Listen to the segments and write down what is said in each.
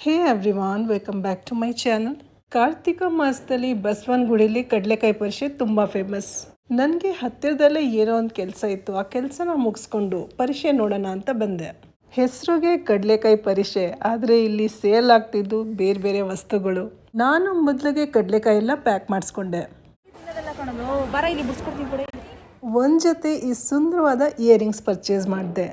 Hey everyone, welcome back to my channel. Kartika ಮಾಸದಲ್ಲಿ ಬಸವನಗುಡಿಲಿ ಕಡಲೆಕಾಯಿ ಪರಿಷೆ ತುಂಬ ಫೇಮಸ್. ನನಗೆ ಹತ್ತಿರದಲ್ಲೇ ಏನೋ ಒಂದು ಕೆಲಸ ಇತ್ತು. ಆ ಕೆಲಸನ ಮುಗಿಸ್ಕೊಂಡು ಪರಿಷೆ ನೋಡೋಣ ಅಂತ ಬಂದೆ. ಹೆಸರಿಗೆ ಕಡಲೆಕಾಯಿ ಪರಿಷೆ, ಆದರೆ ಇಲ್ಲಿ ಸೇಲ್ ಆಗ್ತಿದ್ದು ಬೇರೆ ಬೇರೆ ವಸ್ತುಗಳು. ನಾನು ಮೊದಲಿಗೆ ಕಡಲೆಕಾಯಿ ಎಲ್ಲ ಪ್ಯಾಕ್ ಮಾಡಿಸ್ಕೊಂಡೆ. ಒಂದು ಜೊತೆ ಈ ಸುಂದರವಾದ ಇಯರಿಂಗ್ಸ್ ಪರ್ಚೇಸ್ ಮಾಡಿದೆ.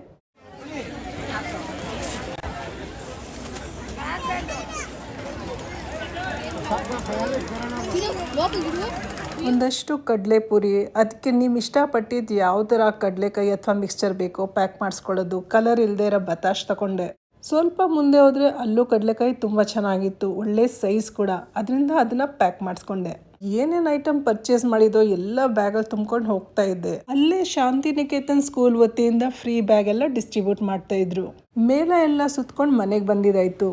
ಒಂದಷ್ಟು ಕಡಲೆಪುರಿ, ಅದಕ್ಕೆ ನೀವು ಇಷ್ಟಪಟ್ಟಿದ್ದು ಯಾವ ಥರ ಕಡಲೆಕಾಯಿ ಅಥವಾ ಮಿಕ್ಸ್ಚರ್ ಬೇಕೋ ಪ್ಯಾಕ್ ಮಾಡಿಸ್ಕೊಳ್ಳೋದು. ಕಲರ್ ಇಲ್ಲದೆ ಇರೋ ಬತಾಶ್ ತಗೊಂಡೆ. ಸ್ವಲ್ಪ ಮುಂದೆ ಹೋದರೆ ಅಲ್ಲೂ ಕಡಲೆಕಾಯಿ ತುಂಬ ಚೆನ್ನಾಗಿತ್ತು, ಒಳ್ಳೆ ಸೈಜ್ ಕೂಡ. ಅದರಿಂದ ಅದನ್ನು ಪ್ಯಾಕ್ ಮಾಡಿಸ್ಕೊಂಡೆ. ಏನೇನು ಐಟಮ್ ಪರ್ಚೇಸ್ ಮಾಡಿದೋ ಎಲ್ಲ ಬ್ಯಾಗಲ್ಲಿ ತುಂಬ್ಕೊಂಡು ಹೋಗ್ತಾ ಇದ್ದೆ. ಅಲ್ಲೇ ಶಾಂತಿನಿಕೇತನ್ ಸ್ಕೂಲ್ ವತಿಯಿಂದ ಫ್ರೀ ಬ್ಯಾಗ್ ಎಲ್ಲ ಡಿಸ್ಟ್ರಿಬ್ಯೂಟ್ ಮಾಡ್ತಾ ಇದ್ರು. ಮೇಲೆ ಎಲ್ಲ ಸುತ್ಕೊಂಡು ಮನೆಗೆ ಬಂದಿದ್ದಾಯಿತು.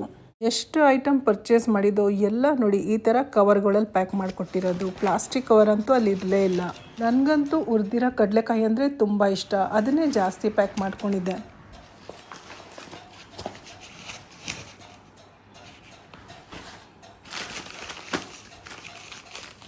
ಎಷ್ಟು ಐಟಮ್ ಪರ್ಚೇಸ್ ಮಾಡಿದೋ ಎಲ್ಲ ನೋಡಿ ಈ ಥರ ಕವರ್ಗಳಲ್ಲಿ ಪ್ಯಾಕ್ ಮಾಡಿಕೊಟ್ಟಿರೋದು. ಪ್ಲಾಸ್ಟಿಕ್ ಕವರ್ ಅಂತೂ ಅಲ್ಲಿ ಇರಲೇ ಇಲ್ಲ. ನನಗಂತೂ ಹುರಿದಿರೋ ಕಡಲೆಕಾಯಿ ಅಂದರೆ ತುಂಬ ಇಷ್ಟ, ಅದನ್ನೇ ಜಾಸ್ತಿ ಪ್ಯಾಕ್ ಮಾಡ್ಕೊಂಡಿದ್ದೆ.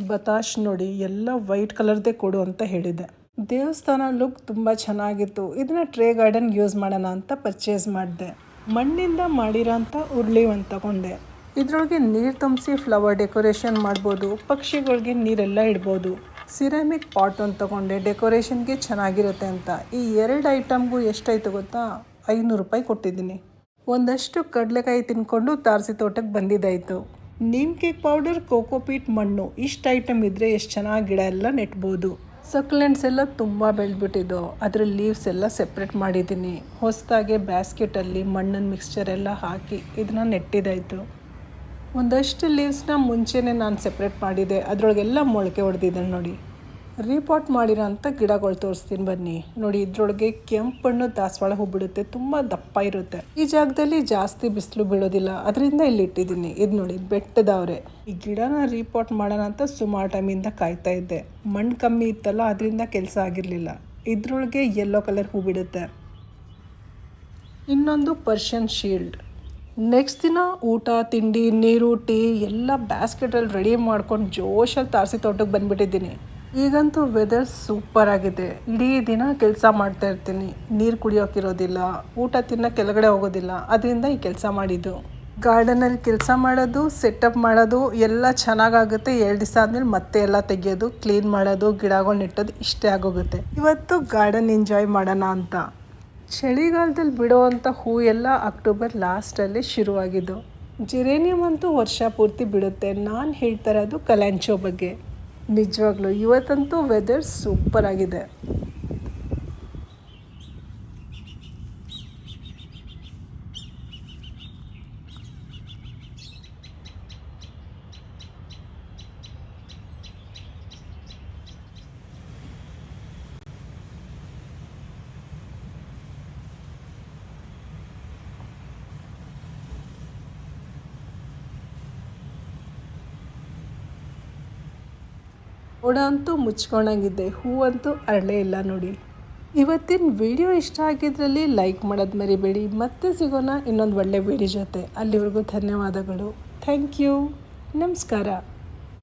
ಬತಾಶ್ ನೋಡಿ ಎಲ್ಲ ವೈಟ್ ಕಲರ್ದೇ ಕೊಡು ಅಂತ ಹೇಳಿದೆ. ದೇವಸ್ಥಾನ ಲುಕ್ ತುಂಬ ಚೆನ್ನಾಗಿತ್ತು. ಇದನ್ನ ಟ್ರೇ ಗಾರ್ಡನ್ಗೆ ಯೂಸ್ ಮಾಡೋಣ ಅಂತ ಪರ್ಚೇಸ್ ಮಾಡಿದೆ. ಮಣ್ಣಿಂದ ಮಾಡಿರೋಂಥ ಉರುಳಿ ಒಂದು ತಗೊಂಡೆ. ಇದರೊಳಗೆ ನೀರು ತುಂಬಿಸಿ ಫ್ಲವರ್ ಡೆಕೋರೇಷನ್ ಮಾಡ್ಬೋದು, ಪಕ್ಷಿಗಳಿಗೆ ನೀರೆಲ್ಲ ಇಡ್ಬೋದು. ಸಿರಾಮಿಕ್ ಪಾಟ್ ಒಂದು ತಗೊಂಡೆ, ಡೆಕೋರೇಷನ್ಗೆ ಚೆನ್ನಾಗಿರುತ್ತೆ ಅಂತ. ಈ 2 ಐಟಮ್ಗೂ ಎಷ್ಟಾಯಿತು ಗೊತ್ತಾ? 500 ರೂಪಾಯಿ ಕೊಟ್ಟಿದ್ದೀನಿ. ಒಂದಷ್ಟು ಕಡಲೆಕಾಯಿ ತಿನ್ಕೊಂಡು ತಾರಸಿ ತೋಟಕ್ಕೆ ಬಂದಿದ್ದಾಯಿತು. ನೀಮ್ ಕೇಕ್ ಪೌಡರ್, ಕೋಕೋಪೀಟ್, ಮಣ್ಣು, ಇಷ್ಟು ಐಟಮ್ ಇದ್ದರೆ ಎಷ್ಟು ಚೆನ್ನಾಗಿ ಗಿಡ ಎಲ್ಲ ನೆಟ್ಬೋದು. ಸಕ್ಯುಲೆಂಟ್ಸ್ ಎಲ್ಲ ತುಂಬ ಬೆಳೆದ್ಬಿಟ್ಟಿದ್ದು. ಅದರ ಲೀವ್ಸ್ ಎಲ್ಲ ಸೆಪ್ರೇಟ್ ಮಾಡಿದ್ದೀನಿ. ಹೊಸದಾಗೆ ಬ್ಯಾಸ್ಕೆಟಲ್ಲಿ ಮಣ್ಣಿನ ಮಿಕ್ಸ್ಚರ್ ಎಲ್ಲ ಹಾಕಿ ಇದನ್ನ ನೆಟ್ಟಿದ್ದಾಯಿತು. ಒಂದಷ್ಟು ಲೀವ್ಸ್ನ ಮುಂಚೆನೇ ನಾನು ಸೆಪ್ರೇಟ್ ಮಾಡಿದೆ. ಅದರೊಳಗೆಲ್ಲ ಮೊಳಕೆ ಹೊಡೆದಿದ್ದಾನೆ ನೋಡಿ. ರೀಪಾಟ್ ಮಾಡಿರೋ ಅಂಥ ಗಿಡಗಳು ತೋರಿಸ್ತೀನಿ ಬನ್ನಿ. ನೋಡಿ, ಇದ್ರೊಳಗೆ ಕೆಂಪು ಬಣ್ಣದ ದಾಸವಾಳ ಹೂ ಬಿಡುತ್ತೆ, ತುಂಬ ದಪ್ಪ ಇರುತ್ತೆ. ಈ ಜಾಗದಲ್ಲಿ ಜಾಸ್ತಿ ಬಿಸಿಲು ಬೀಳೋದಿಲ್ಲ, ಅದರಿಂದ ಇಲ್ಲಿ ಇಟ್ಟಿದ್ದೀನಿ. ಇದು ನೋಡಿ, ಬೆಟ್ಟದವ್ರೆ. ಈ ಗಿಡನ ರೀಪಾಟ್ ಮಾಡೋಣ ಅಂತ ಸುಮಾರು ಟೈಮಿಂದ ಕಾಯ್ತಾ ಇದ್ದೆ. ಮಣ್ಣು ಕಮ್ಮಿ ಇತ್ತಲ್ಲ, ಅದರಿಂದ ಕೆಲಸ ಆಗಿರಲಿಲ್ಲ. ಇದ್ರೊಳಗೆ ಯೆಲ್ಲೋ ಕಲರ್ ಹೂ ಬಿಡುತ್ತೆ. ಇನ್ನೊಂದು ಪರ್ಷಿಯನ್ ಶೀಲ್ಡ್. ನೆಕ್ಸ್ಟ್ ದಿನ ಊಟ, ತಿಂಡಿ, ನೀರು, ಟೀ ಎಲ್ಲ ಬ್ಯಾಸ್ಕೆಟಲ್ಲಿ ರೆಡಿ ಮಾಡ್ಕೊಂಡು ಜೋಶಲ್ಲಿ ತಾರಸಿ ತೋಟಕ್ಕೆ ಬಂದುಬಿಟ್ಟಿದ್ದೀನಿ. ಈಗಂತೂ ವೆದರ್ ಸೂಪರ್ ಆಗಿದೆ. ಇಡೀ ದಿನ ಕೆಲಸ ಮಾಡ್ತಾ ಇರ್ತೀನಿ. ನೀರು ಕುಡಿಯೋಕ್ಕಿರೋದಿಲ್ಲ, ಊಟ ತಿನ್ನೋ ಕೆಳಗಡೆ ಹೋಗೋದಿಲ್ಲ. ಅದರಿಂದ ಈ ಕೆಲಸ ಮಾಡಿದ್ದು. ಗಾರ್ಡನಲ್ಲಿ ಕೆಲಸ ಮಾಡೋದು, ಸೆಟಪ್ ಮಾಡೋದು ಎಲ್ಲ ಚೆನ್ನಾಗಾಗುತ್ತೆ. 2 ದಿವಸ ಆದಮೇಲೆ ಮತ್ತೆ ಎಲ್ಲ ತೆಗೆಯೋದು, ಕ್ಲೀನ್ ಮಾಡೋದು, ಗಿಡಗಳು ನೆಟ್ಟೋದು ಇಷ್ಟೇ ಆಗೋಗುತ್ತೆ. ಇವತ್ತು ಗಾರ್ಡನ್ ಎಂಜಾಯ್ ಮಾಡೋಣ ಅಂತ. ಚಳಿಗಾಲದಲ್ಲಿ ಬಿಡೋವಂಥ ಹೂ ಎಲ್ಲ ಅಕ್ಟೋಬರ್ ಲಾಸ್ಟಲ್ಲಿ ಶುರುವಾಗಿದ್ದು. ಜೆರೇನಿಯಮ್ ಅಂತೂ ವರ್ಷ ಪೂರ್ತಿ ಬಿಡುತ್ತೆ. ನಾನು ಹೇಳ್ತಾ ಇರೋದು ಕಲ್ಯಾಂಚೋ ಬಗ್ಗೆ. ನಿಜವಾಗ್ಲೂ ಇವತ್ತಂತೂ ವೆದರ್ ಸೂಪರ್ ಆಗಿದೆ. ಮೋಡ ಅಂತೂ ಮುಚ್ಕೊಂಡಂಗಿದೆ, ಹೂವಂತೂ ಅರಳೇ ಇಲ್ಲ ನೋಡಿ. ಇವತ್ತಿನ ವಿಡಿಯೋ ಇಷ್ಟ ಆಗಿದ್ರಲ್ಲಿ ಲೈಕ್ ಮಾಡೋದು ಮರಿಬೇಡಿ. ಮತ್ತೆ ಸಿಗೋಣ ಇನ್ನೊಂದು ಒಳ್ಳೆ ವಿಡಿಯೋ ಜೊತೆ. ಅಲ್ಲಿವರೆಗೂ ಧನ್ಯವಾದಗಳು. Thank you. ನಮಸ್ಕಾರ.